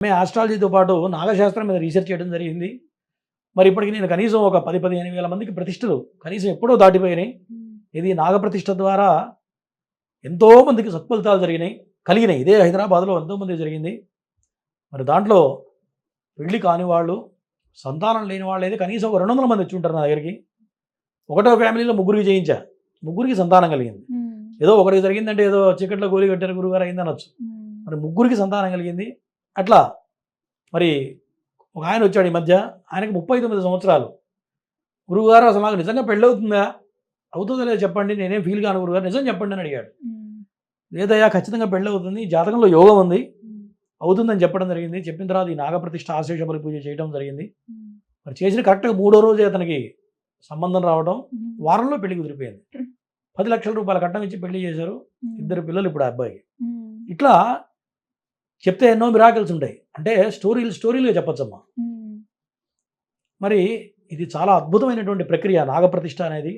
మేము ఆస్ట్రాలజీతో పాటు నాగశాస్త్రం మీద రీసెర్చ్ చేయడం జరిగింది. మరి ఇప్పటికి నేను కనీసం ఒక 10-15 వేల మందికి ప్రతిష్టలు కనీసం ఎప్పుడో దాటిపోయినాయి. ఇది నాగప్రతిష్ఠ ద్వారా ఎంతోమందికి సత్ఫలితాలు కలిగినాయి. ఇదే హైదరాబాద్లో ఎంతోమంది జరిగింది. మరి దాంట్లో పెళ్లి కాని వాళ్ళు, సంతానం లేని వాళ్ళు అయితే కనీసం ఒక 200 మంది వచ్చి ఉంటారు నా దగ్గరికి. ఒకటో ఫ్యామిలీలో ముగ్గురికి చేయించా, ముగ్గురికి సంతానం కలిగింది. ఏదో ఒకరికి జరిగిందంటే ఏదో చీకట్లో గోలి కట్టారు గురుగారు అయింది అనొచ్చు. మరి ముగ్గురికి సంతానం కలిగింది. అట్లా మరి ఒక ఆయన వచ్చాడు ఈ మధ్య, ఆయనకు 39 సంవత్సరాలు. గురువుగారు అసలు నాకు నిజంగా పెళ్ళవుతుందా, అవుతుందో లేదో చెప్పండి, నేనేం ఫీల్ కాను గురుగారు, నిజం చెప్పండి అని అడిగాడు. లేదయ్యా ఖచ్చితంగా పెళ్ళవుతుంది, జాతకంలో యోగం ఉంది, అవుతుందని చెప్పడం జరిగింది. చెప్పిన తర్వాత ఈ నాగప్రతిష్ఠ ఆశేష బలి పూజ చేయడం జరిగింది. మరి చేసిన కరెక్ట్గా 3వ రోజే అతనికి సంబంధం రావడం, వారంలో పెళ్లి కుదిరిపోయింది. 10 లక్షల రూపాయల కట్నం ఇచ్చి పెళ్లి చేశారు. 2 పిల్లలు ఇప్పుడు ఆ అబ్బాయికి. ఇట్లా చెప్తే ఎన్నో మిరాకిల్స్ ఉంటాయి. అంటే స్టోరీలుగా చెప్పొచ్చమ్మా. మరి ఇది చాలా అద్భుతమైనటువంటి ప్రక్రియ నాగప్రతిష్ఠ అనేది.